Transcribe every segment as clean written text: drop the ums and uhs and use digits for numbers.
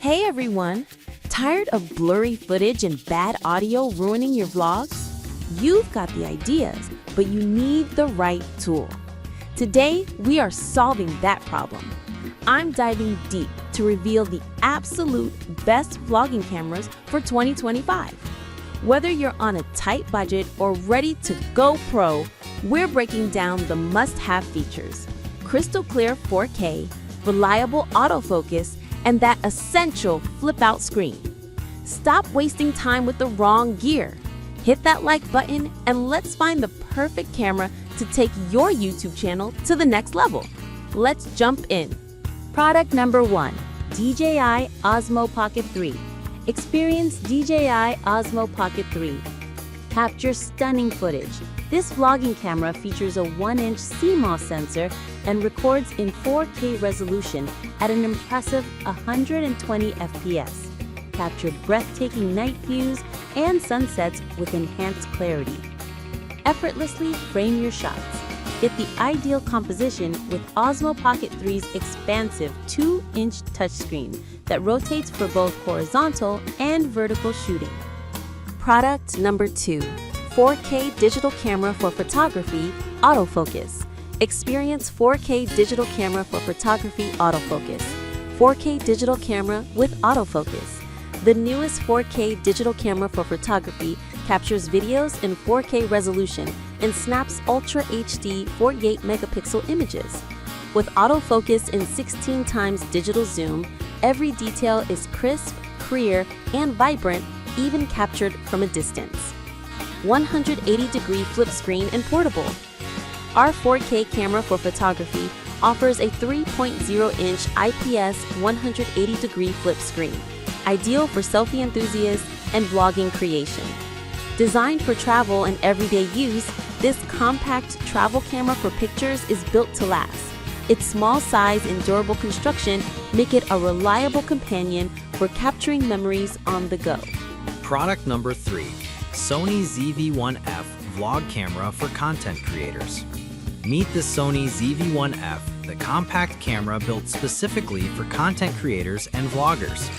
Hey everyone! Tired of blurry footage and bad audio ruining your vlogs? You've got the ideas, but you need the right tool. Today, we are solving that problem. I'm diving deep to reveal the absolute best vlogging cameras for 2025. Whether you're on a tight budget or ready to go pro, we're breaking down the must-have features: crystal clear 4K, reliable autofocus, and that essential flip-out screen. Stop wasting time with the wrong gear. Hit that like button and let's find the perfect camera to take your YouTube channel to the next level. Let's jump in. Product number 1, DJI Osmo Pocket 3. Experience DJI Osmo Pocket 3. Capture stunning footage. This vlogging camera features a 1-inch CMOS sensor and records in 4K resolution at an impressive 120 FPS. Captured breathtaking night views and sunsets with enhanced clarity. Effortlessly frame your shots. Get the ideal composition with Osmo Pocket 3's expansive 2-inch touchscreen that rotates for both horizontal and vertical shooting. Product number 2, 4K digital camera for photography, autofocus. Experience 4K digital camera for photography, autofocus. 4K digital camera with autofocus. The newest 4K digital camera for photography captures videos in 4K resolution and snaps Ultra HD 48 megapixel images. With autofocus and 16 times digital zoom, every detail is crisp, clear, and vibrant, even captured from a distance. 180-degree flip screen and portable. Our 4K camera for photography offers a 3.0-inch IPS 180-degree flip screen, ideal for selfie enthusiasts and vlogging creation. Designed for travel and everyday use, this compact travel camera for pictures is built to last. Its small size and durable construction make it a reliable companion for capturing memories on the go. Product number 3, Sony ZV-1F Vlog Camera for Content Creators. Meet the Sony ZV-1F, the compact camera built specifically for content creators and vloggers.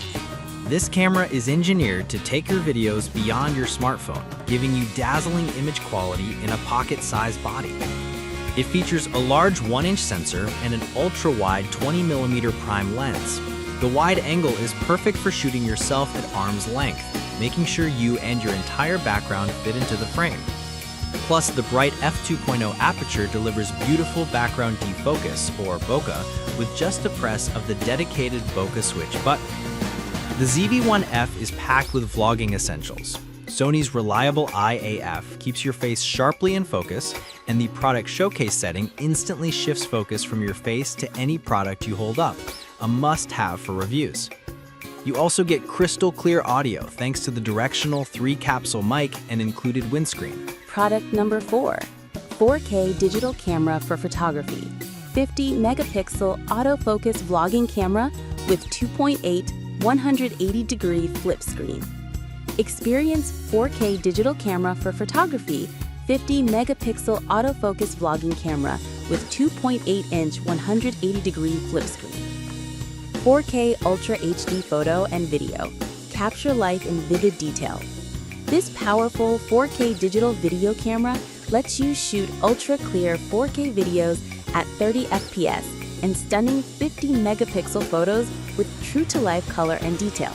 This camera is engineered to take your videos beyond your smartphone, giving you dazzling image quality in a pocket-sized body. It features a large 1-inch sensor and an ultra-wide 20mm prime lens. The wide angle is perfect for shooting yourself at arm's length, making sure you and your entire background fit into the frame. Plus, the bright f2.0 aperture delivers beautiful background defocus, or bokeh, with just a press of the dedicated bokeh switch button. The ZV-1F is packed with vlogging essentials. Sony's reliable IAF keeps your face sharply in focus, and the product showcase setting instantly shifts focus from your face to any product you hold up, a must-have for reviews. You also get crystal clear audio thanks to the directional 3-capsule mic and included windscreen. Product number 4, 4K digital camera for photography. 50 megapixel autofocus vlogging camera with 2.8 180-degree flip screen. Experience 4K digital camera for photography, 50 megapixel autofocus vlogging camera with 2.8-inch 180-degree flip screen. 4K Ultra HD photo and video. Capture life in vivid detail. This powerful 4K digital video camera lets you shoot ultra-clear 4K videos at 30 FPS and stunning 50 megapixel photos with true-to-life color and detail.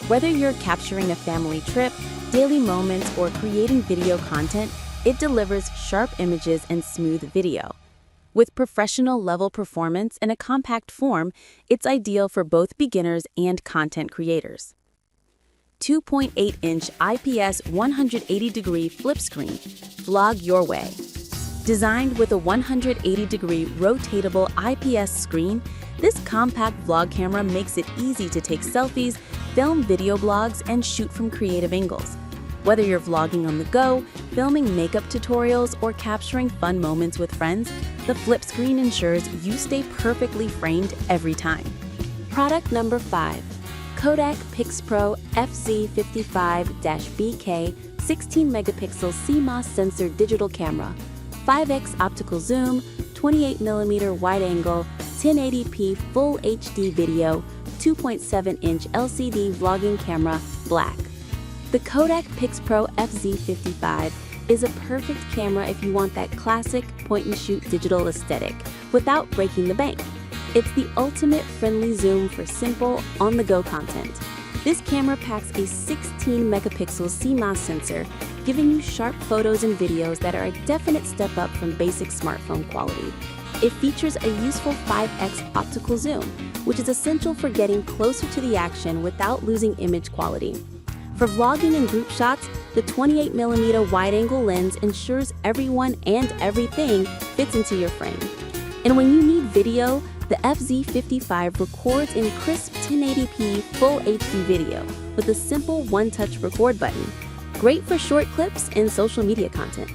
Whether you're capturing a family trip, daily moments, or creating video content, it delivers sharp images and smooth video. With professional-level performance and a compact form, it's ideal for both beginners and content creators. 2.8-inch IPS 180-degree flip screen. Vlog your way. Designed with a 180-degree rotatable IPS screen, this compact vlog camera makes it easy to take selfies, film video blogs, and shoot from creative angles. Whether you're vlogging on the go, filming makeup tutorials, or capturing fun moments with friends, the flip screen ensures you stay perfectly framed every time. Product number 5, Kodak PixPro FZ55-BK 16-megapixel CMOS sensor digital camera. 5x optical zoom, 28mm wide angle, 1080p Full HD video, 2.7-inch LCD vlogging camera, black. The Kodak PixPro FZ55 is a perfect camera if you want that classic point-and-shoot digital aesthetic without breaking the bank. It's the ultimate friendly zoom for simple, on-the-go content. This camera packs a 16-megapixel CMOS sensor, giving you sharp photos and videos that are a definite step up from basic smartphone quality. It features a useful 5x optical zoom, which is essential for getting closer to the action without losing image quality. For vlogging and group shots, the 28mm wide-angle lens ensures everyone and everything fits into your frame. And when you need video, the FZ55 records in crisp 1080p Full HD video with a simple one-touch record button. Great for short clips and social media content.